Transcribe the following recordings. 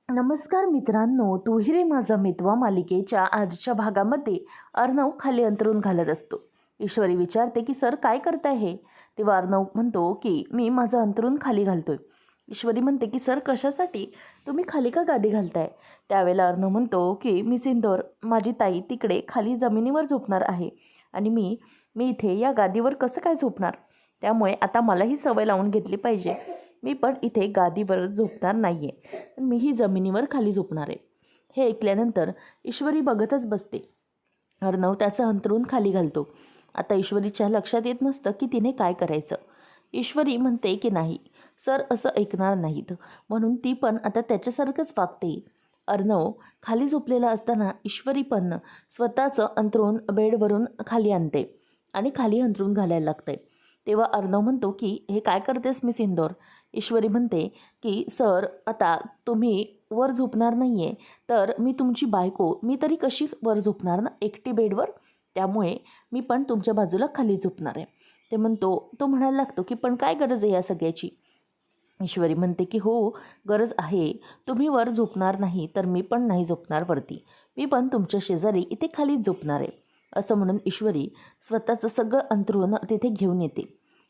नमस्कार मित्रांनो, तू ही रे माझा मितवा मालिकेच्या आजच्या भागामध्ये अर्णव खाली अंतरून घालत असतो. ईश्वरी विचारते की सर काय करताय हे. तेव्हा अर्णव म्हणतो की मी माझं अंतरून खाली घालतोय. ईश्वरी म्हणते की सर कशासाठी, तुम्ही खाली का गादी घालताय. त्यावेळेला अर्णव म्हणतो की मी सिंदूर, माझी ताई तिकडे खाली जमिनीवर झोपणार आहे आणि मी मी इथे या गादीवर कसं काय झोपणार. त्यामुळे आता मलाही सवय लावून घेतली पाहिजे. मी पण इथे गादीवर झोपणार नाही आहे, मीही जमिनीवर खाली झोपणार आहे. हे ऐकल्यानंतर ईश्वरी बघतच बसते. अर्णव त्याचं अंथरूण खाली घालतो. आता ईश्वरीच्या लक्षात येत नसतं की तिने काय करायचं. ईश्वरी म्हणते की नाही, सर असं ऐकणार नाहीत, म्हणून ती पण आता त्याच्यासारखंच वागते. अर्णव खाली झोपलेला असताना ईश्वरी पण स्वतःचं अंथरूण बेडवरून खाली आणते आणि खाली अंथरूण घालायला लागते. तेव्हा अर्णव म्हणतो की हे काय करतेस मी सिंदूर. ईश्वरी म्हणते की सर आता तुम्ही वर झोपणार नाही आहे, तर मी तुमची बायको, मी तरी कशी वर झोपणार ना एकटी बेडवर. त्यामुळे मी पण तुमच्या बाजूला खाली झोपणार आहे. तो म्हणायला लागतो की पण काय गरज आहे या सगळ्याची. ईश्वरी म्हणते की हो, गरज आहे. तुम्ही वर झोपणार नाही तर मी पण नाही झोपणार वरती. मी पण तुमच्या शेजारी इथे खालीच झोपणार आहे. असं म्हणून ईश्वरी स्वतःचं सगळं अंथरूण तिथे घेऊन येते.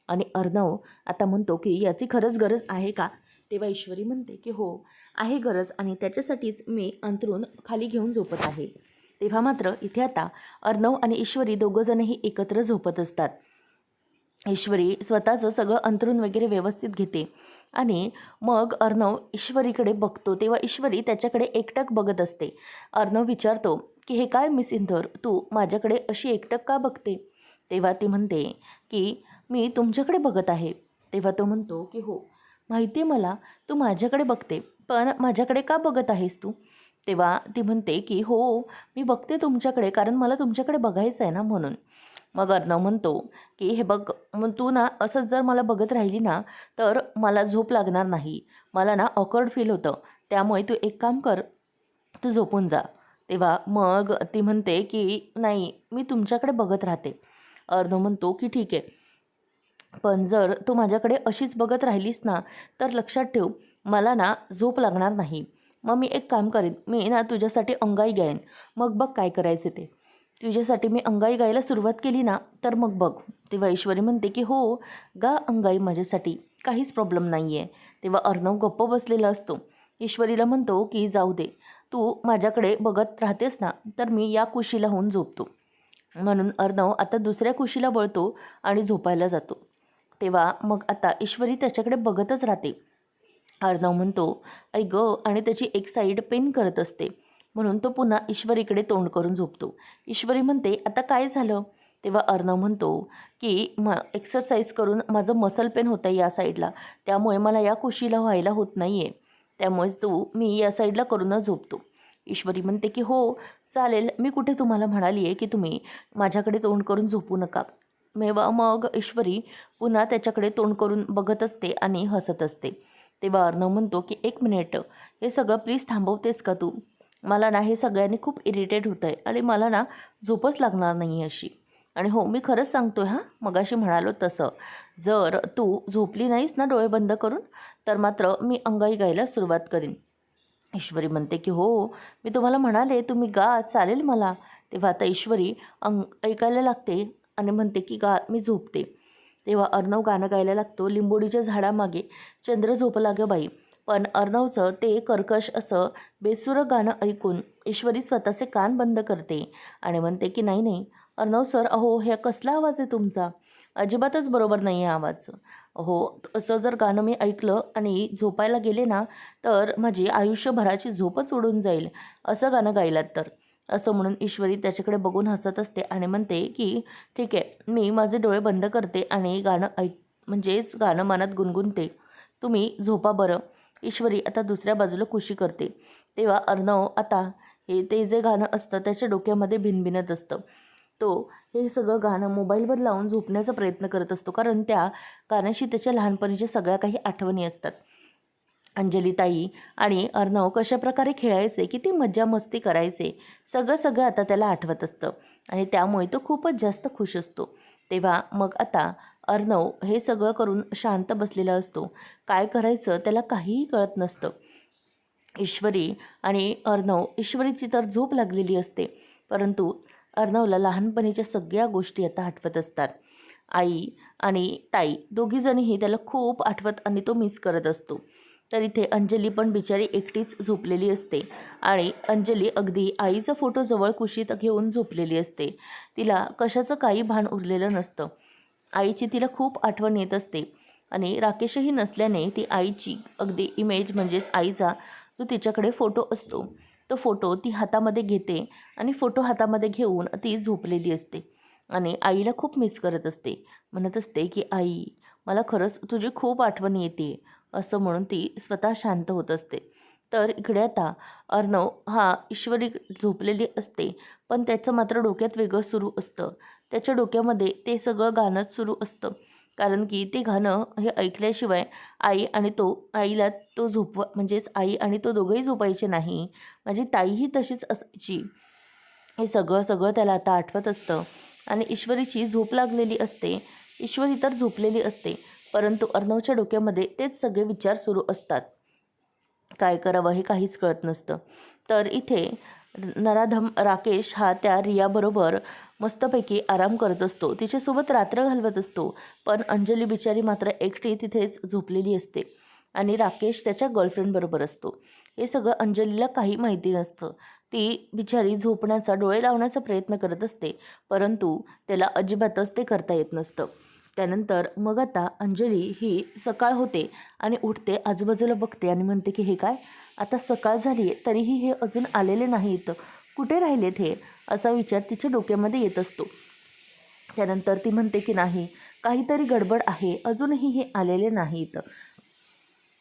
आणि अर्णव आता म्हणतो की याची खरंच गरज आहे का. तेव्हा ईश्वरी म्हणते की हो, आहे गरज आणि त्याच्यासाठीच मी अंथरूण खाली घेऊन झोपत आहे. तेव्हा मात्र इथे आता अर्णव आणि ईश्वरी दोघंजणही एकत्र झोपत असतात. ईश्वरी स्वतःचं सगळं अंथरूण वगैरे व्यवस्थित घेते आणि मग अर्णव ईश्वरीकडे बघतो. तेव्हा ईश्वरी त्याच्याकडे एकटक बघत असते. अर्णव विचारतो की हे काय मिस इंदोर, तू माझ्याकडे अशी एकटक का बघते. तेव्हा ती म्हणते की मी तुमच्याकडे बघत आहे. तेव्हा तो म्हणतो की हो, माहिती आहे मला, तू माझ्याकडे बघते, पण माझ्याकडे का बघत आहेस तू. तेव्हा ती म्हणते की हो, मी बघते तुमच्याकडे, कारण मला तुमच्याकडे बघायचं आहे ना म्हणून. मग अर्णव म्हणतो की हे बघ, मग तू ना असंच जर मला बघत राहिली ना तर मला झोप लागणार नाही, मला ना ऑकवर्ड फील होतं. त्यामुळे तू एक काम कर, तू झोपून जा. तेव्हा मग ती म्हणते की नाही, मी तुमच्याकडे बघत राहते. अर्णव म्हणतो की ठीक आहे, पण जर तू माझ्याकडे अशीच बघत राहिलीस ना तर लक्षात ठेव, मला ना झोप लागणार नाही. मग मी एक काम करेन, मी ना तुझ्यासाठी अंगाई गाईन. मग बघ काय करायचे ते. तुझ्यासाठी मी अंगाई गायला सुरुवात केली ना तर मग बघ. तेव्हा ईश्वरी म्हणते की हो, गा अंगाई माझ्यासाठी, काहीच प्रॉब्लेम नाही आहे. तेव्हा अर्णव गप्प बसलेला असतो. ईश्वरीला म्हणतो की जाऊ दे, तू माझ्याकडे बघत राहतेस ना तर मी या कुशीला होऊन झोपतो. म्हणून अर्णव आता दुसऱ्या कुशीला वळतो आणि झोपायला जातो. तेव्हा मग आता ईश्वरी त्याच्याकडे बघतच राहते. अर्णव म्हणतो ऐ गं, आणि त्याची एक साईड पेन करत असते. म्हणून तो पुन्हा ईश्वरीकडे तोंड करून झोपतो. ईश्वरी म्हणते आता काय झालं. तेव्हा अर्णव म्हणतो की एक्सरसाइज करून माझं मसल पेन होतं या साईडला, त्यामुळे मला या कुशीला व्हायला होत नाही आहे. त्यामुळेच मी या साईडला करूनच झोपतो. ईश्वरी म्हणते की हो चालेल, मी कुठे तुम्हाला म्हणाली आहे की तुम्ही माझ्याकडे तोंड करून झोपू नका. मग ईश्वरी पुन्हा त्याच्याकडे तोंड करून बघत असते आणि हसत असते. तेव्हा अर्णव म्हणतो की एक मिनिट, हे सगळं प्लीज थांबवतेस का तू. मला ना हे सगळ्यांनी खूप इरिटेट होतं आहे आणि मला ना झोपच लागणार नाही अशी. आणि हो, मी खरंच सांगतो आहे हां, मगाशी म्हणालो तसं, जर तू झोपली नाहीस ना डोळे बंद करून तर मात्र मी अंगाई गायला सुरुवात करीन. ईश्वरी म्हणते की हो, मी तुम्हाला म्हणाले तुम्ही गा, चालेल मला. तेव्हा आता ईश्वरी ऐकायला लागते आणि म्हणते की गा, मी झोपते. तेव्हा अर्णव गाणं गायला लागतो. लिंबोडीच्या झाडामागे चंद्र झोपला गं बाई. पण अर्णवचं ते कर्कश असं बेसुरं गाणं ऐकून ईश्वरी स्वतःचे कान बंद करते आणि म्हणते की नाही नाही अर्णव सर, अहो हे कसला आवाज आहे तुमचा, अजिबातच बरोबर नाही आहे आवाज. हो, असं जर गाणं मी ऐकलं आणि झोपायला गेले ना तर माझी आयुष्यभराची झोपच उडून जाईल, असं गाणं गायलात तर. असं म्हणून ईश्वरी त्याच्याकडे बघून हसत असते आणि म्हणते की ठीक आहे, मी माझे डोळे बंद करते आणि गाणं म्हणजेच गाणं मनात गुणगुणते. तुम्ही झोपा बरं. ईश्वरी आता दुसऱ्या बाजूला कुशी करते. तेव्हा अर्णव आता ते जे गाणं असतं त्याच्या डोक्यामध्ये भिनभिनत असतं. तो हे सगळं गाणं मोबाईलवर लावून झोपण्याचा प्रयत्न करत असतो, कारण त्या गाण्याशी त्याच्या लहानपणीच्या सगळ्या काही आठवणी असतात. अंजलीताई आणि अर्णव कशाप्रकारे खेळायचे, किती मज्जा मस्ती करायचे, सगळं आता त्याला आठवत असतं आणि त्यामुळे तो खूपच जास्त खुश असतो. तेव्हा मग आता अर्णव हे सगळं करून शांत बसलेला असतो. काय करायचं त्याला काहीही कळत नसतं. ईश्वरी आणि अर्णव, ईश्वरीची तर झोप लागलेली असते, परंतु अर्णवला लहानपणीच्या सगळ्या गोष्टी आता आठवत असतात. आई आणि ताई दोघीजणीही त्याला खूप आठवत आणि तो मिस करत असतो. तर इथे अंजली पण बिचारी एकटीच झोपलेली असते आणि अंजली अगदी आईचा फोटो जवळ कुशीत घेऊन झोपलेली असते. तिला कशाचं काही भान उरलेलं नसतं. आईची तिला खूप आठवण येत असते आणि राकेशही नसल्याने ती आईची अगदी इमेज म्हणजेच आईचा जो तिच्याकडे फोटो असतो तो फोटो ती हातामध्ये घेते आणि फोटो हातामध्ये घेऊन ती झोपलेली असते आणि आईला खूप मिस करत असते. म्हणत असते की आई, मला खरंच तुझी खूप आठवण येते, असं म्हणून ती स्वतः शांत होत असते. तर इकडे आता अर्णव हा ईश्वरी झोपलेली असते, पण त्याचं मात्र डोक्यात वेगळं सुरू असतं. त्याच्या डोक्यामध्ये ते सगळं गाणंच सुरू असतं, कारण की ते गाणं हे ऐकल्याशिवाय आईला तो म्हणजेच आई आणि तो दोघंही झोपायचे नाही. माझी ताईही तशीच असायची. हे सगळं सगळं त्याला आता आठवत असतं आणि ईश्वरीची झोप लागलेली असते. ईश्वरी तर झोपलेली असते, परंतु अर्णवच्या डोक्यामध्ये तेच सगळे विचार सुरू असतात. काय करावं हे काहीच कळत नसतं. तर इथे नराधम राकेश हा त्या रियाबरोबर मस्तपैकी आराम करत असतो, तिच्यासोबत रात्र घालवत असतो. पण अंजली बिचारी मात्र एकटी तिथेच झोपलेली असते आणि राकेश त्याच्या गर्लफ्रेंडबरोबर असतो. हे सगळं अंजलीला काही माहिती नसतं. ती बिचारी झोपण्याचा, डोळे लावण्याचा प्रयत्न करत असते, परंतु त्याला अजिबातच ते करता येत नसतं. त्यानंतर मग आता अंजली ही सकाळ होते आणि उठते, आजूबाजूला बघते आणि म्हणते की हे काय, आता सकाळ झाली आहे तरीही हे अजून आलेले नाहीत, कुठे राहिलेत हे, असा विचार तिच्या डोक्यामध्ये येत असतो. त्यानंतर ती म्हणते की नाही, काहीतरी गडबड आहे, अजूनही हे आलेले नाहीत.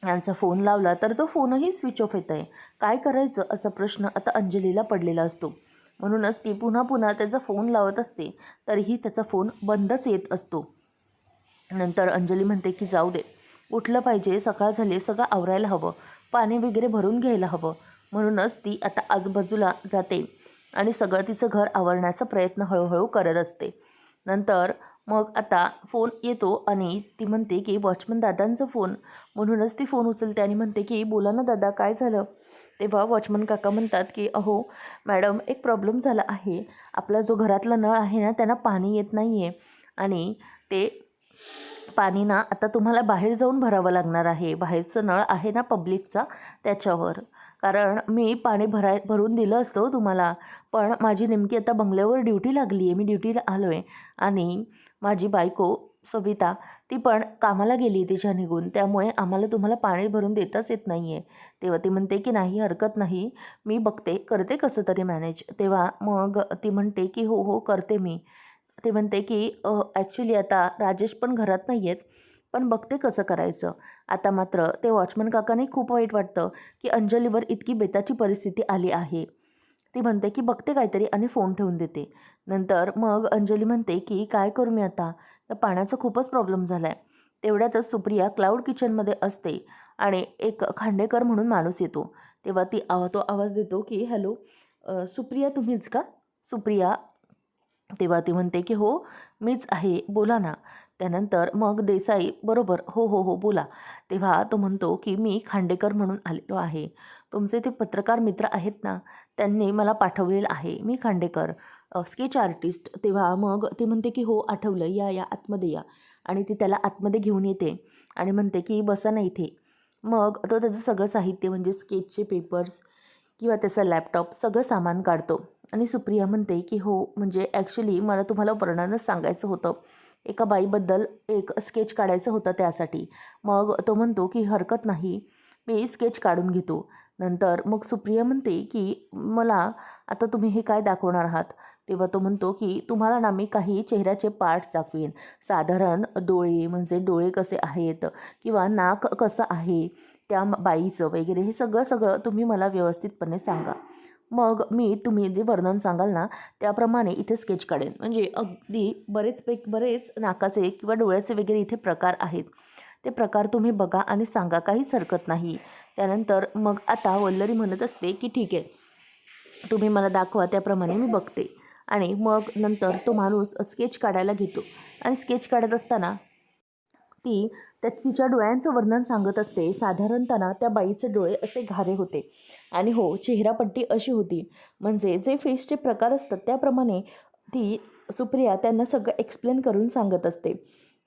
यांचा फोन लावला तर तो फोनही स्विच ऑफ येत आहे. काय करायचं असा प्रश्न आता अंजलीला पडलेला असतो. म्हणूनच ती पुन्हा पुन्हा त्याचा फोन लावत असते, तरीही त्याचा फोन बंदच येत असतो. नंतर अंजली म्हणते की जाऊ दे, उठलं पाहिजे, सकाळ झाली, सगळं आवरायला हवं, पाणी वगैरे भरून घ्यायला हवं. म्हणूनच ती आता आजूबाजूला जाते आणि सगळं तिचं घर आवरण्याचा प्रयत्न हळूहळू करत असते. नंतर मग आता फोन येतो आणि ती म्हणते की वॉचमन दादांचा फोन. म्हणूनच ती फोन उचलते आणि म्हणते की बोला ना दादा, काय झालं. तेव्हा वॉचमन काका म्हणतात की अहो मॅडम, एक प्रॉब्लेम झाला आहे, आपला जो घरातला नळ आहे ना त्यांना पाणी येत नाही आहे आणि ते पाणी ना आता तुम्हाला बाहेर जाऊन भरावं लागणार आहे. बाहेरचं नळ आहे ना पब्लिकचा त्याच्यावर, कारण मी पाणी भरून दिलं असतं तुम्हाला, पण माझी नेमकी आता बंगल्यावर ड्युटी लागली आहे, मी ड्युटीला आलो आहे आणि माझी बायको सविता ती पण कामाला गेली तिच्या निघून, त्यामुळे आम्हाला तुम्हाला पाणी भरून देताच येत नाही आहे. तेव्हा ती म्हणते की नाही, हरकत नाही, मी बघते, करते कसं तरी मॅनेज. तेव्हा मग ती म्हणते की हो हो करते मी. ते म्हणते की ॲक्च्युली आता राजेश पण घरात नाही आहेत, पण बघते कसं करायचं. आता मात्र ते वॉचमन काकाने खूप वाईट वाटतं की अंजलीवर इतकी बेताची परिस्थिती आली आहे. ती म्हणते की बघते काहीतरी आणि फोन ठेवून देते. नंतर मग अंजली म्हणते की काय करू मी आता, त्या पाण्याचा खूपच प्रॉब्लेम झाला आहे. तेवढ्यातच सुप्रिया क्लाउड किचनमध्ये असते आणि एक खांडेकर म्हणून माणूस येतो. तेव्हा तो आवाज देतो की हॅलो, सुप्रिया तुम्हीच का. सुप्रिया तेव्हा ती म्हणते की हो मीच आहे, बोला ना. त्यानंतर मग देसाई बरोबर हो हो हो बोला. तेव्हा तो म्हणतो की मी खांडेकर म्हणून आलेलो आहे, तुमचे ते पत्रकार मित्र आहेत ना, त्यांनी मला पाठवलेलं आहे, मी खांडेकर, स्केच आर्टिस्ट. तेव्हा मग ती म्हणते की हो आठवलं, या या आतमध्ये या. आणि ती त्याला आतमध्ये घेऊन येते आणि म्हणते की बसा ना इथे. मग तो त्याचं सगळं साहित्य म्हणजे स्केचचे पेपर्स किंवा त्याचा लॅपटॉप सगळं सामान काढतो आणि सुप्रिया म्हणते की हो म्हणजे ॲक्च्युली मला तुम्हाला वर्णनच सांगायचं होतं, एका बाईबद्दल एक स्केच काढायचं होतं त्यासाठी. मग तो म्हणतो की हरकत नाही, मी स्केच काढून घेतो. नंतर मग सुप्रिया म्हणते की मला आता तुम्ही हे काय दाखवणार आहात. तेव्हा तो म्हणतो की तुम्हाला ना मी काही चेहऱ्याचे पार्ट्स दाखवेन, साधारण डोळे म्हणजे डोळे कसे आहेत किंवा नाक कसं आहे त्या बाईचं वगैरे, हे सगळं सगळं तुम्ही मला व्यवस्थितपणे सांगा. मग मी तुम्ही जे वर्णन सांगाल ना त्याप्रमाणे इथे स्केच काढेन. म्हणजे अगदी बरेच नाकाचे किंवा डोळ्याचे वगैरे इथे प्रकार आहेत, ते प्रकार तुम्ही बघा आणि सांगा, काहीच हरकत नाही. त्यानंतर मग आता वल्लरी म्हणत असते की ठीक आहे, तुम्ही मला दाखवा त्याप्रमाणे मी बघते. आणि मग नंतर तो माणूस स्केच काढायला घेतो आणि स्केच काढत असताना ती त्या तिच्या डोळ्यांचं वर्णन सांगत असते. साधारणतः त्या बाईचे डोळे असे घारे होते आणि हो, चेहरापट्टी अशी होती. म्हणजे जे फेसचे प्रकार असतात त्याप्रमाणे ती सुप्रिया त्यांना सगळं एक्सप्लेन करून सांगत असते.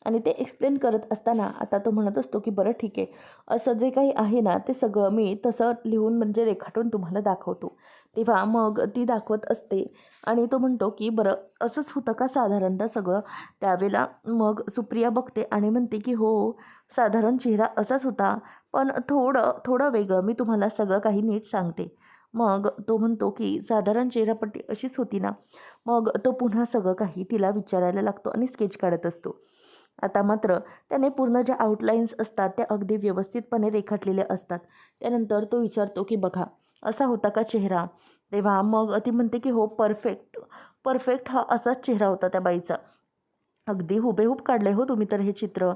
आणि ते एक्सप्लेन करत असताना आता तो म्हणत असतो की बरं ठीक आहे, असं जे काही आहे ना ते सगळं मी तसं लिहून म्हणजे रेखाटून तुम्हाला दाखवतो. तेव्हा मग ती दाखवत असते आणि तो म्हणतो की बरं असंच होतं का साधारणतः सगळं. त्यावेळेला मग सुप्रिया बघते आणि म्हणते की हो, साधारण चेहरा असाच होता, पण थोडं थोडं वेगळं. मी तुम्हाला सगळं काही नीट सांगते. मग तो म्हणतो की साधारण चेहरापट्टी अशीच होती ना. मग तो पुन्हा सगळं काही तिला विचारायला लागतो आणि स्केच काढत असतो. आता मात्र त्याने पूर्ण ज्या आउटलाईन्स असतात त्या अगदी व्यवस्थितपणे रेखाटलेल्या असतात. त्यानंतर तो विचारतो की बघा असा होता का चेहरा. तेव्हा मग ती म्हणते की हो, परफेक्ट परफेक्ट हा असाच चेहरा होता त्या बाईचा. अगदी हुबेहूब काढले हो तुम्ही तर हे चित्र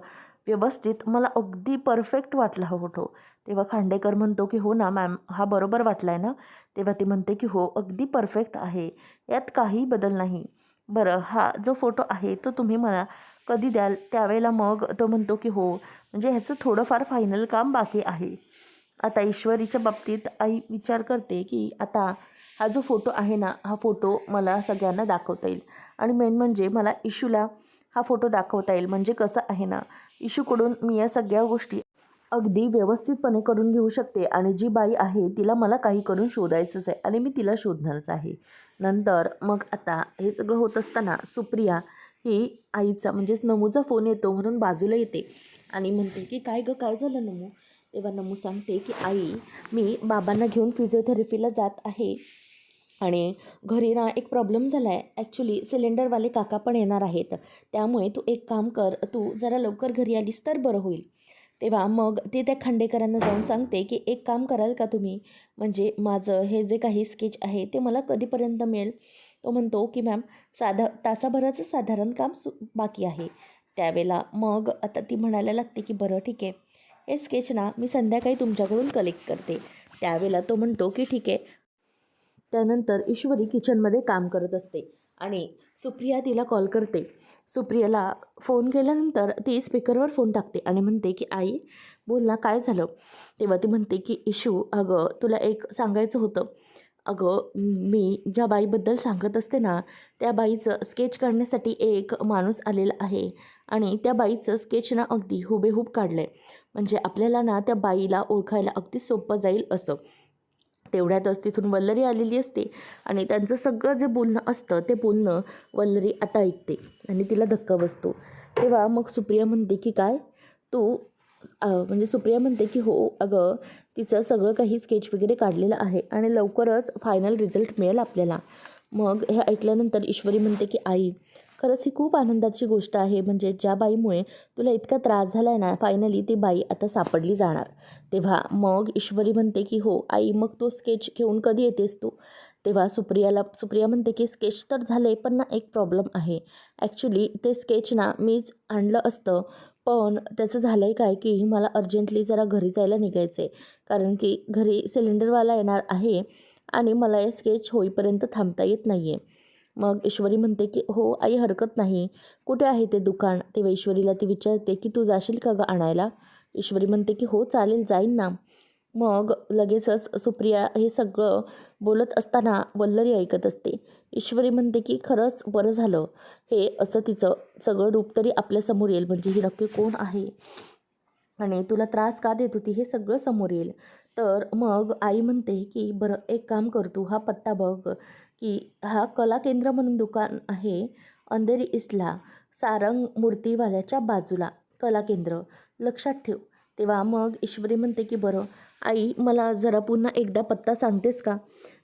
व्यवस्थित. मला अगदी परफेक्ट वाटला हा फोटो. तेव्हा खांडेकर म्हणतो की हो ना मॅम, हा बरोबर वाटला आहे ना. तेव्हा ती म्हणते की हो, अगदी परफेक्ट आहे, यात काही बदल नाही. बरं, हा जो फोटो आहे तो तुम्ही मला कधी द्याल. त्यावेळेला मग तो म्हणतो की हो, म्हणजे ह्याचं थोडंफार फायनल काम बाकी आहे. आता ईश्वरीच्या बाबतीत आई विचार करते की आता हा जो फोटो आहे ना, हा फोटो मला सगळ्यांना दाखवता येईल आणि मेन म्हणजे मला इशूला हा फोटो दाखवता येईल. म्हणजे कसं आहे ना, इशूकडून मी या सगळ्या गोष्टी अगदी व्यवस्थितपणे करून घेऊ शकते आणि जी बाई आहे तिला मला काही करून शोधायचंच आहे आणि मी तिला शोधणारच आहे. नंतर मग आता हे सगळं होत असताना सुप्रिया ही आईचा म्हणजेच नमूचा फोन येतो म्हणून बाजूला येते आणि म्हणते की काय गं, काय झालं नमू. तेव्हा नमू सांगते की आई, मी बाबांना घेऊन फिजिओथेरपीला जात आहे आणि घरी ना एक प्रॉब्लेम झाला आहे. ॲक्च्युली सिलेंडरवाले काका पण येणार आहेत. त्यामुळे तू एक काम कर, तू जरा लवकर घरी आलीस तर बरं होईल. तेव्हा मग ते त्या खांडेकरांना जाऊन सांगते की एक काम कराल का तुम्ही, म्हणजे माझं हे जे काही स्केच आहे ते मला कधीपर्यंत मिळेल. तो म्हणतो की मॅम, तासाभराचं साधारण काम बाकी आहे. त्यावेळेला मग आता ती म्हणायला लागते की बरं ठीक आहे, हे स्केच ना मी संध्याकाळी तुमच्याकडून कलेक्ट करते. त्यावेळेला तो म्हणतो की ठीक आहे. त्यानंतर ईश्वरी किचनमध्ये काम करत असते आणि सुप्रिया तिला कॉल करते. सुप्रियाला फोन केल्यानंतर ती स्पीकरवर फोन टाकते आणि म्हणते की आई बोल ना, काय झालं. तेव्हा ती म्हणते की इशू, अगं तुला एक सांगायचं होतं. अगं, मी ज्या बाईबद्दल सांगत असते ना, त्या बाईचं स्केच काढण्यासाठी एक माणूस आलेला आहे आणि त्या बाईचं स्केच ना अगदी हुबेहूब काढलं आहे. म्हणजे आपल्याला ना त्या बाईला ओळखायला अगदी सोपं जाईल असं. तेवढ्यातच तिथून वल्लरी आलेली असते आणि त्यांचं सगळं जे बोलणं असतं ते बोलणं वल्लरी आता ऐकते आणि तिला धक्का बसतो. तेव्हा मग सुप्रिया म्हणते की काय तू, म्हणजे सुप्रिया म्हणते की हो अगं, तिचं सगळं काही स्केच वगैरे काढलेलं आहे आणि लवकरच फायनल रिझल्ट मिळेल आपल्याला. मग हे ऐकल्यानंतर ईश्वरी म्हणते की आई, खरंच ही खूप आनंदाची गोष्ट आहे. म्हणजे ज्या बाईमुळे तुला इतका त्रास झाला आहे ना, फायनली ती बाई आता सापडली जाणार. तेव्हा मग ईश्वरी म्हणते की हो आई, मग तो स्केच घेऊन कधी येतेस तू. तेव्हा सुप्रिया म्हणते की स्केच तर झाले, पण ना एक प्रॉब्लेम आहे. ॲक्च्युली ते स्केच ना मीच आणलं असतं, पण त्याचं झालं आहे काय की मला अर्जंटली जरा घरी जायला निघायचं आहे, कारण की घरी सिलेंडरवाला येणार आहे आणि मला हे स्केच होईपर्यंत थांबता येत नाही आहे. मग ईश्वरी म्हणते की हो आई, हरकत नाही, कुठे आहे ते दुकान. तेव्हा ईश्वरीला ती विचारते की तू जाशील का गं आणायला. ईश्वरी म्हणते की हो चालेल, जाईन ना. मग लगेचच सुप्रिया हे सगळं बोलत असताना वल्लरी ऐकत असते. ईश्वरी म्हणते की खरंच बरं झालं, हे असं तिचं सगळं रूप तरी आपल्यासमोर येईल. म्हणजे ही नक्की कोण आहे आणि तुला त्रास का देत होती हे सगळं समोर येईल. तर मग आई म्हणते की बरं एक काम कर, तू हा पत्ता बघ की हा कला केंद्र म्हणून दुकान आहे अंधेरी ईस्टला, सारंग मूर्तीवाल्याच्या बाजूला कला केंद्र, लक्षात ठेव. तेव्हा मग ईश्वरी म्हणते की बरं आई, मला जरा पुन्हा एकदा पत्ता सांगतेस का.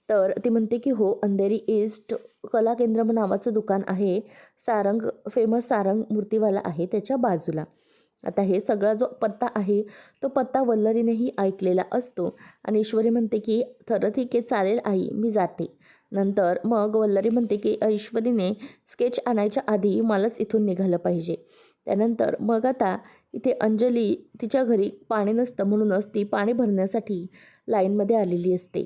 तर ती म्हणते की हो, अंधेरी ईस्ट कला केंद्र नावाचं दुकान आहे, सारंग फेमस सारंग मूर्तीवाला आहे त्याच्या बाजूला. आता हे सगळा जो पत्ता आहे तो पत्ता वल्लरीनेही ऐकलेला असतो आणि ईश्वरी म्हणते की खरं ठीक आहे, चालेल आई, मी जाते. नंतर मग वल्लरी म्हणते की ईश्वरीने स्केच आणायच्या आधी मलाच इथून निघालं पाहिजे. त्यानंतर मग आता इथे अंजली तिच्या घरी पाणी नसतं म्हणूनच ती पाणी भरण्यासाठी लाईनमध्ये आलेली असते.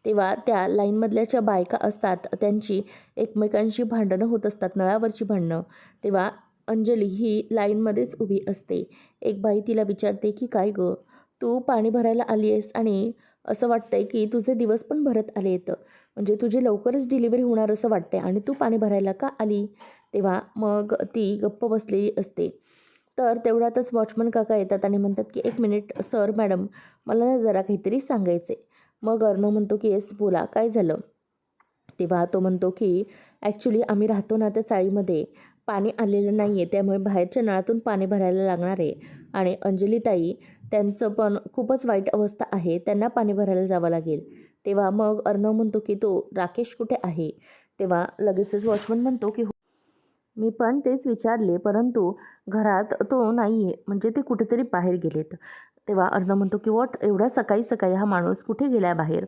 तेव्हा त्या लाईनमधल्या ज्या बायका असतात त्यांची एकमेकांशी भांडणं होत असतात, नळावरची भांडणं. तेव्हा अंजली ही लाईनमध्येच उभी असते. एक बाई तिला विचारते की काय गं, तू पाणी भरायला आली आहेस आणि असं वाटतंय की तुझे दिवस पण भरत आले आहेत, म्हणजे तुझी लवकरच डिलिव्हरी होणार असं वाटतंय आणि तू पाणी भरायला का आली? तेव्हा मग ती गप्प बसलेली असते. तर तेवढ्यातच वॉचमन काका येतात आणि म्हणतात की एक मिनिट सर मॅडम, मला ना जरा काहीतरी सांगायचं आहे. मग अर्णव म्हणतो की येस बोला, काय झालं? तेव्हा तो म्हणतो की ॲक्च्युली आम्ही राहतो ना त्या चाळीमध्ये पाणी आलेलं नाही आहे, त्यामुळे बाहेरच्या नळातून पाणी भरायला लागणार आहे. आणि अंजलीताई त्यांचं पण खूपच वाईट अवस्था आहे, त्यांना पाणी भरायला जावं लागेल. तेव्हा मग अर्णव म्हणतो की तो राकेश कुठे आहे? तेव्हा लगेचच वॉचमन म्हणतो की मी पण तेच विचारले, परंतु घरात तो नाही आहे, म्हणजे ते कुठेतरी बाहेर गेलेत. तेव्हा अर्णव म्हणतो की वॉट, एवढ्या सकाळी सकाळी हा माणूस कुठे गेला बाहेर?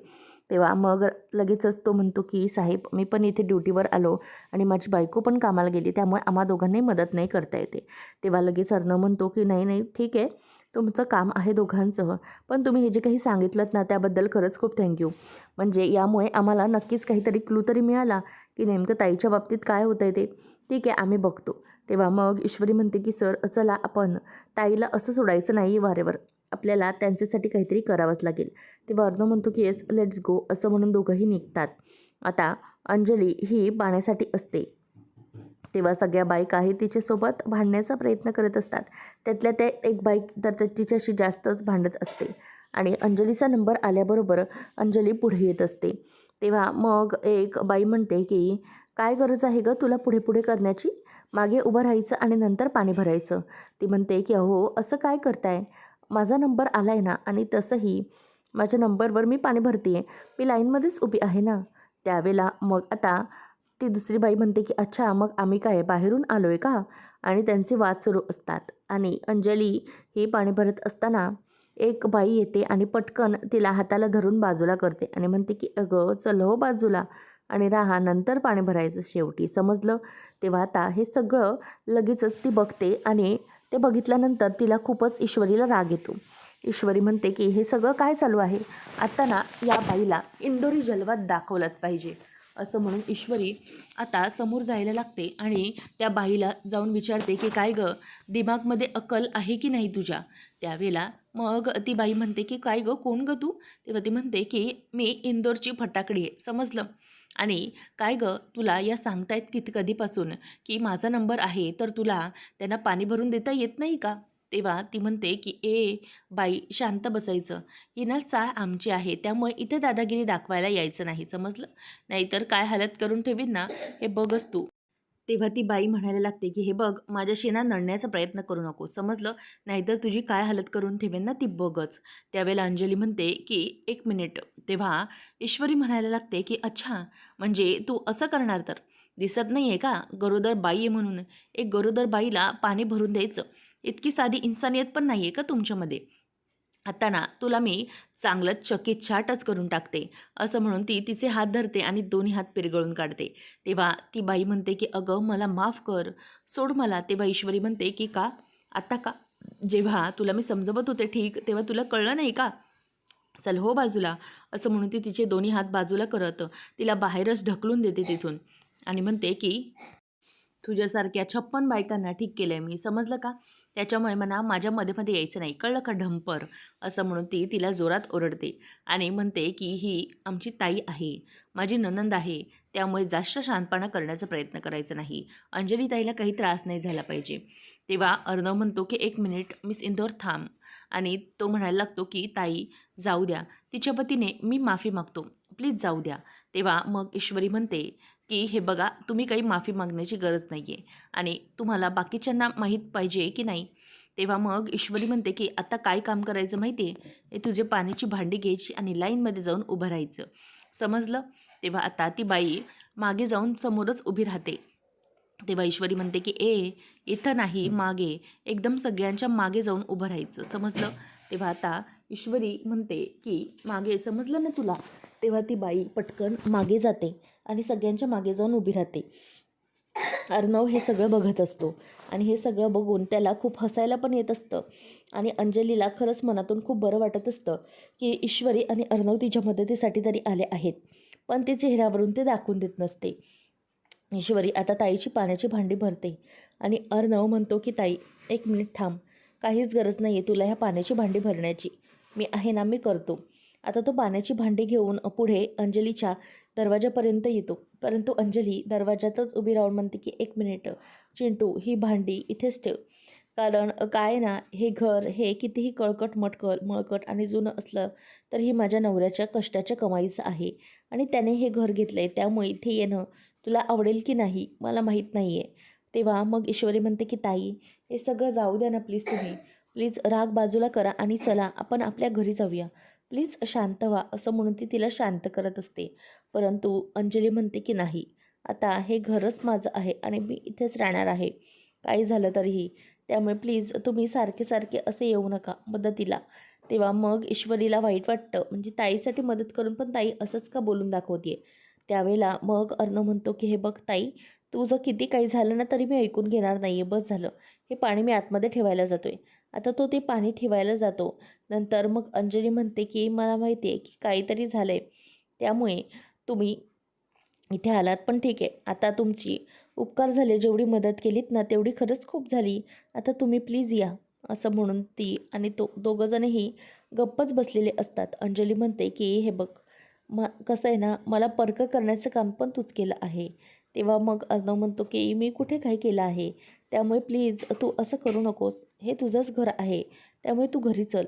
तेव्हा मग लगेचच तो म्हणतो की साहेब, मी पण इथे ड्युटीवर आलो आणि माझी बायको पण कामाला गेली, त्यामुळे आम्हा दोघांनाही मदत नाही करता येते. तेव्हा लगेच अर्णव म्हणतो की नाही नाही ठीक आहे, तुमचं काम आहे दोघांचं, पण तुम्ही हे जे काही सांगितलं ना त्याबद्दल खरंच खूप थँक्यू. म्हणजे यामुळे आम्हाला नक्कीच काहीतरी क्लू तरी मिळाला की नेमकं ताईच्या बाबतीत काय होतं आहे ते. ठीक आहे, आम्ही बघतो. तेव्हा मग ईश्वरी म्हणते की सर चला, आपण ताईला असं सोडायचं नाही वारेवर, आपल्याला त्यांच्यासाठी काहीतरी करावंच लागेल. तेव्हा अर्णव म्हणतो की येस लेट्स गो, असं म्हणून दोघंही निघतात. आता अंजली ही पाण्यासाठी असते. तेव्हा सगळ्या बायकाही तिच्यासोबत भांडण्याचा प्रयत्न करत असतात. त्यातल्या त्या एक बाईक तर तिच्याशी जास्तच भांडत असते आणि अंजलीचा नंबर आल्याबरोबर अंजली पुढे येत असते. तेव्हा मग एक बाई म्हणते की काय गरज आहे गं तुला पुढे पुढे करण्याची? मागे उभं राहायचं आणि नंतर पाणी भरायचं. ती म्हणते की अहो असं काय करताय? माझा नंबर आला आहे ना, आणि तसंही माझ्या नंबरवर मी पाणी भरते आहे, मी लाईनमध्येच उभी आहे ना. त्यावेळेला मग आता ती दुसरी बाई म्हणते की अच्छा, मग आम्ही काय बाहेरून आलो आहे का? आणि त्यांचे वाद सुरू असतात आणि अंजली ही पाणी भरत असताना एक बाई येते आणि पटकन तिला हाताला धरून बाजूला करते आणि म्हणते की अगं चल हो बाजूला आणि राहा, नंतर पाणी भरायचं शेवटी, समजलं? तेव्हा आता हे सगळं लगेचच ती बघते आणि ते बघितल्यानंतर तिला खूपच ईश्वरीला राग येतो. ईश्वरी म्हणते की हे सगळं काय चालू आहे? आता ना या बाईला इंदोरी जलवात दाखवलंच पाहिजे, असं म्हणून ईश्वरी आता समोर जायला लागते आणि त्या बाईला जाऊन विचारते की काय गं, दिमागमध्ये अक्कल आहे की नाही तुझ्या? त्यावेळेला मग ती बाई म्हणते की काय गं, कोण गं तू? तेव्हा ती म्हणते की मी इंदोरची फटाकडी आहे, समजलं? आणि काय गं, तुला या सांगतायत की कधीपासून की माझा नंबर आहे, तर तुला त्यांना पाणी भरून देता येत नाही का? तेव्हा ती म्हणते की ए बाई, शांत बसायचं. ही ना चाळ आमची आहे, त्यामुळे इथे दादागिरी दाखवायला यायचं नाही, समजलं? नाहीतर काय हालत करून ठेवीन ना, हे बघच तू. तेव्हा ती बाई म्हणायला लागते की हे बघ, माझ्याशी ना नडण्याचा प्रयत्न करू नको, समजलं? नाहीतर तुझी काय हालत करून ठेवेन ना ती बघच. त्यावेळेला अंजली म्हणते की एक मिनिट. तेव्हा ईश्वरी म्हणायला लागते की अच्छा, म्हणजे तू असं करणार तर? दिसत नाही आहे का गरोदर बाई आहे म्हणून? एक गरोदर बाईला पाणी भरून द्यायचं, इतकी साधी इन्सानियत पण नाही आहे का तुमच्यामध्ये? आता ना तुला मी चांगलंच चकित छाटच करून टाकते, असं म्हणून ती तिचे हात धरते आणि दोन्ही हात पिरगळून काढते. तेव्हा ती बाई म्हणते की अगं मला माफ कर, सोड मला. तेव्हा ईश्वरी म्हणते की का? आता का? जेव्हा तुला मी समजवत होते ठीक, तेव्हा तुला कळलं नाही का? चल हो बाजूला, असं म्हणून ती तिचे दोन्ही हात बाजूला करत तिला बाहेरच ढकलून देते तिथून आणि म्हणते की तुझ्यासारख्या 56 बायकांना ठीक केलं आहे मी, समजलं का? त्याच्यामुळे म्हणा माझ्या मध्ये यायचं नाही, कळलं का ढंपर? असं म्हणून ती तिला जोरात ओरडते आणि म्हणते की ही आमची ताई आहे, माझी नणंद आहे, त्यामुळे जास्त शहाणपणा करण्याचा प्रयत्न करायचा नाही. अंजली ताईला काही त्रास नाही झाला पाहिजे. तेव्हा अर्णव म्हणतो की एक मिनिट मिस इंदोर थांब, आणि तो म्हणायला लागतो की ताई जाऊ द्या, तिच्या वतीने मी माफी मागतो, प्लीज जाऊ द्या. तेव्हा मग ईश्वरी म्हणते की हे बघा, तुम्ही काही माफी मागण्याची गरज नाही आहे आणि तुम्हाला बाकीच्यांना माहीत पाहिजे की नाही? तेव्हा मग ईश्वरी म्हणते की आता काय काम करायचं माहिती आहे? हे तुझे पाण्याची भांडी घ्यायची आणि लाईनमध्ये जाऊन उभं राहायचं, समजलं? तेव्हा आता ती बाई मागे जाऊन समोरच उभी राहते. तेव्हा ईश्वरी म्हणते की इथं नाही, मागे, एकदम सगळ्यांच्या मागे जाऊन उभं राहायचं, समजलं? तेव्हा आता ईश्वरी म्हणते की मागे, समजलं ना तुला? तेव्हा ती बाई पटकन मागे जाते आणि सगळ्यांच्या मागे जाऊन उभी राहते. अर्णव हे सगळं बघत असतो आणि हे सगळं बघून त्याला खूप हसायला पण येत असतं आणि अंजलीला खरंच मनातून खूप बरं वाटत असतं की ईश्वरी आणि अर्णव तिच्या मदतीसाठी तरी आले आहेत, पण ते चेहऱ्यावरून ते दाखवून देत नसते. ईश्वरी आता ताईची पाण्याची भांडी भरते आणि अर्णव म्हणतो की ताई 1 मिनिट थांब, काहीच गरज नाही आहे तुला ह्या पाण्याची भांडी भरण्याची, मी आहे ना, मी करतो. आता तो पाण्याची भांडी घेऊन पुढे अंजलीच्या दरवाजापर्यंत येतो, परंतु अंजली दरवाजातच उभी राहून म्हणते की 1 मिनिट चिंटू, ही भांडी इथेच ठेव. कारण काय ना, हे घर हे कितीही कळकट मळकट आणि जुनं असलं तर ही माझ्या नवऱ्याच्या कष्टाच्या कमाईचं आहे आणि त्याने हे घर घेतलं आहे, त्यामुळे इथे येणं तुला आवडेल की नाही मला माहीत नाही आहे. तेव्हा मग ईश्वरी म्हणते की ताई, हे सगळं जाऊ द्या ना प्लीज, तुम्ही प्लीज राग बाजूला करा आणि चला आपण आपल्या घरी जाऊया, प्लीज शांत व्हा, असं म्हणून ती तिला शांत करत असते. परंतु अंजली म्हणते की नाही, आता हे घरच माझं आहे आणि मी इथेच राहणार आहे काही झालं तरीही, त्यामुळे प्लीज तुम्ही सारखे सारखे असे येऊ नका मदतीला. तेव्हा मग ईश्वरीला वाईट वाटतं, म्हणजे ताईसाठी मदत करून पण ताई असंच का बोलून दाखवते. त्यावेळेला मग अर्णव म्हणतो की हे बघ ताई, तुझं किती काही झालं ना तरी मी ऐकून घेणार नाही आहे, बस झालं. हे पाणी मी आतमध्ये ठेवायला जातो आहे. आता तो ते पाणी ठेवायला जातो. नंतर मग अंजली म्हणते की मला माहिती आहे की काहीतरी झालं आहे, त्यामुळे तुम्ही इथे आलात, पण ठीक आहे, आता तुमची उपकार झाले, जेवढी मदत केलीत ना तेवढी खरंच खूप झाली, आता तुम्ही प्लीज या, असं म्हणून ती आणि तो दोघंजणही गप्पच बसलेले असतात. अंजली म्हणते की हे बघ, कसं आहे ना, मला परक करण्याचं काम पण तूच केलं आहे. तेव्हा मग अर्णव म्हणतो की मी कुठे काय केलं आहे, त्यामुळे प्लीज तू असं करू नकोस, हे तुझंच घर आहे, त्यामुळे तू घरी चल.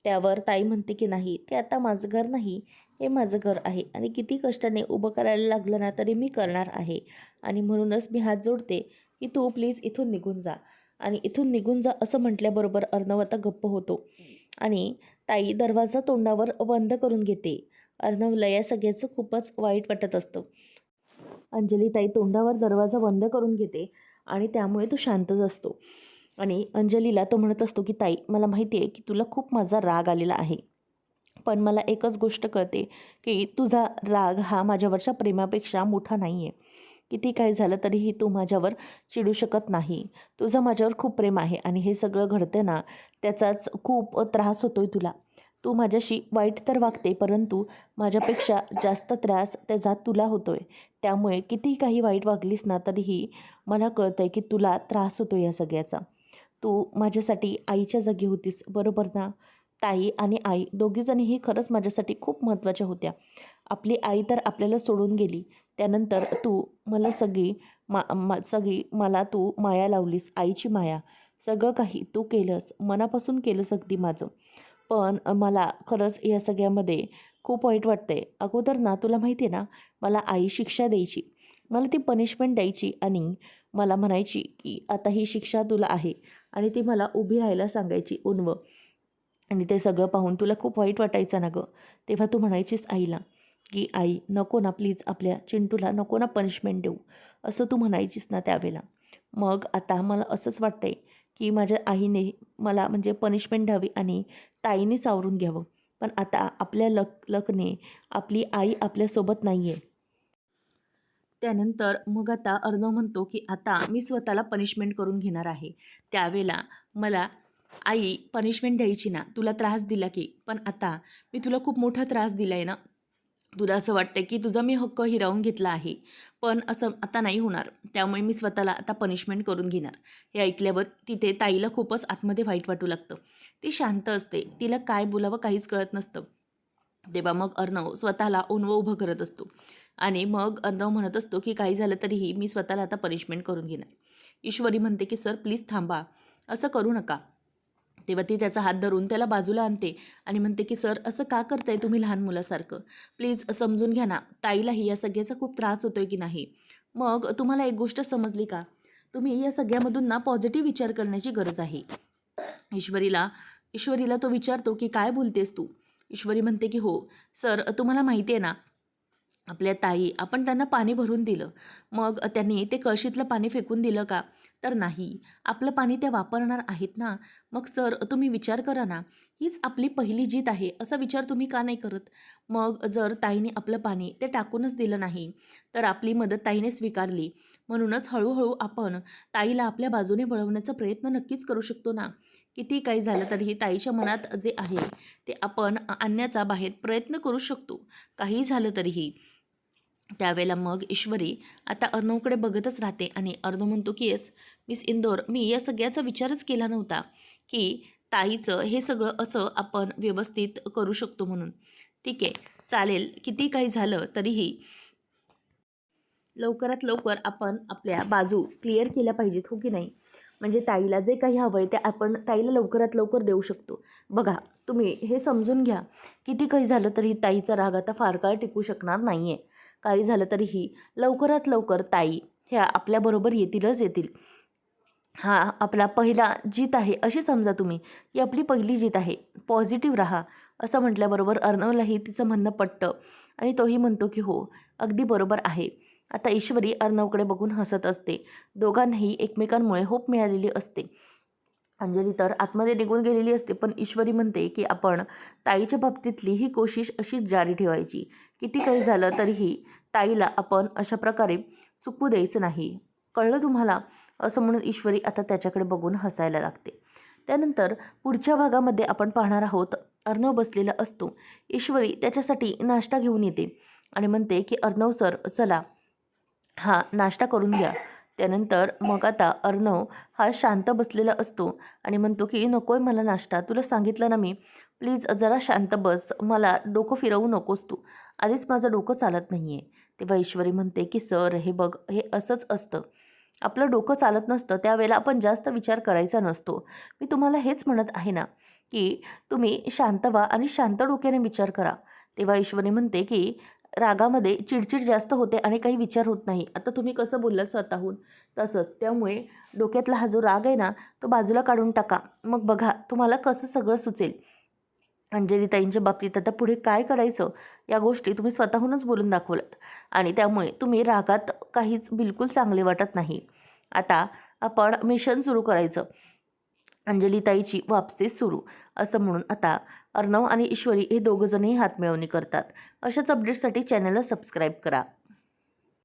त्यावर ताई म्हणते की नाही, ते आता माझं घर नाही, हे माझं घर आहे आणि किती कष्टाने उभं करायला लागलं ना तरी मी करणार आहे आणि म्हणूनच मी हात जोडते की तू प्लीज इथून निघून जा. आणि इथून निघून जा असं म्हटल्याबरोबर अर्णव आता गप्प होतो आणि ताई दरवाजा तोंडावर बंद करून घेते. अर्णवला या सगळ्याचं खूपच वाईट वाटत असतं. अंजली ताई तोंडावर दरवाजा बंद करून घेते आणि त्यामुळे तो शांतच असतो. आणि अंजलीला तो म्हणत असतो की ताई, मला माहिती आहे की तुला खूप माझा राग आलेला आहे, पण मला एकच गोष्ट कळते की तुझा राग हा माझ्यावरच्या प्रेमापेक्षा मोठा नाही आहे. किती काय झालं तरीही तू माझ्यावर चिडू शकत नाही. तुझं माझ्यावर खूप प्रेम आहे आणि हे सगळं घडतं ना, त्याचाच खूप त्रास होतो आहे तुला. तू माझ्याशी वाईट तर वागते, परंतु माझ्यापेक्षा जास्त त्रास त्याचा तुला होतो आहे. त्यामुळे किती काही वाईट वागलीस ना तरीही मला कळतं आहे की तुला त्रास होतो या सगळ्याचा. तू माझ्यासाठी आईच्या जागी होतीस, बरोबर ना? ताई आणि आई दोघीजणीही खरंच माझ्यासाठी खूप महत्त्वाच्या होत्या. आपली आई तर आपल्याला सोडून गेली, त्यानंतर तू मला सगळी मला तू माया लावलीस, आईची माया. सगळं काही तू केलंस, मनापासून केलंस अगदी माझं. पण मला खरंच या सगळ्यामध्ये खूप वाईट वाटतंय. अगोदर ना तुला माहिती आहे ना, मला आई शिक्षा द्यायची, मला ती पनिशमेंट द्यायची आणि मला म्हणायची की आता ही शिक्षा तुला आहे आणि ती मला उभी राहायला सांगायची उन्वं. आणि ते सगळं पाहून तुला खूप वाईट वाटायचं ना गं. तेव्हा तू म्हणायचीस आईला की आई नको ना, प्लीज आपल्या चिंटूला नको ना पनिशमेंट देऊ, असं तू म्हणायचीस ना त्यावेळेला. मग आता मला असंच वाटतंय की माझ्या आईने मला म्हणजे पनिशमेंट द्यावी आणि ताईने सावरून घ्यावं. पण आता आपल्या लकने आपली आई आपल्यासोबत नाही आहे. त्यानंतर मग आता अर्णव म्हणतो की आता मी स्वतःला पनिशमेंट करून घेणार आहे. त्यावेळेला मला आई पनिशमेंट द्यायची ना, तुला त्रास दिला की, पण आता मी तुला खूप मोठा त्रास दिला आहे ना, तुला असं वाटतं की तुझा मी हक्क हिरावून घेतला आहे, पण असं आता नाही होणार. त्यामुळे मी स्वतःला आता पनिशमेंट करून घेणार. हे ऐकल्यावर तिथे ताईला खूपच आतमध्ये वाईट वाटू लागतं. ती शांत असते, तिला काय बोलावं काहीच कळत नसतं. तेव्हा मग अर्णव स्वतःला ओनवं उभं करत असतो आणि मग अर्णव म्हणत असतो की काही झालं तरीही मी स्वतःला आता पनिशमेंट करून घेणार. ईश्वरी म्हणते की सर प्लीज थांबा, असं करू नका. तेव्हा ती त्याचा हात धरून त्याला बाजूला आणते आणि म्हणते की सर असं का करताय तुम्ही लहान मुलासारखं, प्लीज समजून घ्या ना, ताईलाही या सगळ्याचा खूप त्रास होतोय की नाही. मग तुम्हाला एक गोष्ट समजली का, तुम्ही या सगळ्यामधून ना पॉझिटिव्ह विचार करण्याची गरज आहे. ईश्वरीला ईश्वरीला तो विचारतो की काय बोलतेस तू. ईश्वरी म्हणते की हो सर, तुम्हाला माहिती आहे ना, आपल्या ताई आपण त्यांना पाणी भरून दिलं, मग त्यांनी ते कळशीतलं पाणी फेकून दिलं का, तर नाही, आपलं पाणी त्या वापरणार आहेत ना. मग सर तुम्ही विचार करा ना, हीच आपली पहिली जीत आहे, असा विचार तुम्ही का नाही करत. मग जर ताईने आपलं पाणी ते टाकूनच दिलं नाही तर आपली मदत ताईने स्वीकारली, म्हणूनच हळूहळू आपण ताईला आपल्या बाजूने वळवण्याचा प्रयत्न नक्कीच करू शकतो ना. किती काही झालं तरीही ताईच्या मनात जे आहे ते आपण आणण्याचा बाहेर प्रयत्न करू शकतो. काही झालं तरीही त्यावेळेला मग ईश्वरी आता अर्णवकडे बघतच राहते आणि अर्णव म्हणतो की येस मिस इंदोर, मी या सगळ्याचा विचारच केला नव्हता की ताईचं हे सगळं असं आपण व्यवस्थित करू शकतो म्हणून. ठीक आहे, चालेल, किती काही झालं तरीही लवकरात लवकर आपण आपल्या बाजू क्लिअर केल्या पाहिजेत, हो की नाही? म्हणजे ताईला जे काही हवं आहे ते आपण ताईला लवकरात लवकर देऊ शकतो. बघा, तुम्ही हे समजून घ्या, किती काही झालं तरी ताईचा राग आता फार काळ टिकू शकणार नाही आहे. काही झालं तरीही लवकरात लवकर ताई ह्या आपल्याबरोबर येतीलच येतील. हा आपला पहिला जीत आहे अशी समजा तुम्ही, ही आपली पहिली जीत आहे. पॉझिटिव्ह राहा असं म्हटल्याबरोबर अर्णवलाही तिचं म्हणणं पटतं आणि तोही म्हणतो की हो, अगदी बरोबर आहे. आता ईश्वरी अर्णवकडे बघून हसत असते. दोघांनाही एकमेकांमुळे होप मिळालेली असते. अंजली तर आतमध्ये निघून गेलेली असते, पण ईश्वरी म्हणते की आपण ताईच्या बाबतीतली ही कोशिश अशीच जारी ठेवायची. किती काही झालं तरीही ताईला आपण अशा प्रकारे चुकू द्यायचं नाही. कळलं तुम्हाला? असं म्हणून ईश्वरी आता त्याच्याकडे बघून हसायला लागते. त्यानंतर पुढच्या भागामध्ये आपण पाहणार आहोत, अर्णव बसलेला असतो. ईश्वरी त्याच्यासाठी नाश्ता घेऊन येते आणि म्हणते की अर्णव सर चला, हा नाश्ता करून घ्या. त्यानंतर मग आता अर्णव हा शांत बसलेला असतो आणि म्हणतो की नको आहे मला नाश्ता, तुला सांगितलं ना मी, प्लीज जरा शांत बस, मला डोकं फिरवू नकोस तू, आधीच माझं डोकं चालत नाही आहे. तेव्हा ईश्वरी म्हणते की सर हे बघ, हे असंच असतं, आपलं डोकं चालत नसतं त्यावेळेला आपण जास्त विचार करायचा नसतो. मी तुम्हाला हेच म्हणत आहे ना की तुम्ही शांत व्हा आणि शांत डोक्याने विचार करा. तेव्हा ईश्वरी म्हणते की रागामध्ये चिडचिड जास्त होते आणि काही विचार होत नाही. आता तुम्ही कसं बोललात स्वतःहून तसंच, त्यामुळे डोक्यातला हा जो राग आहे ना तो बाजूला काढून टाका, मग बघा तुम्हाला कसं सगळं सुचेल. अंजलीताईंच्या बाबतीत आता पुढे काय करायचं या गोष्टी तुम्ही स्वतःहूनच बोलून दाखवल्यात आणि त्यामुळे तुम्ही रागात काहीच बिलकुल चांगले वाटत नाही. आता आपण मिशन सुरू करायचं, अंजलीताईची वापसी सुरू, असं म्हणून आता अर्णव आणि ईश्वरी हे दोघंजणही हातमिळवणी करतात. अशाच अपडेट्ससाठी चॅनलला सबस्क्राईब करा.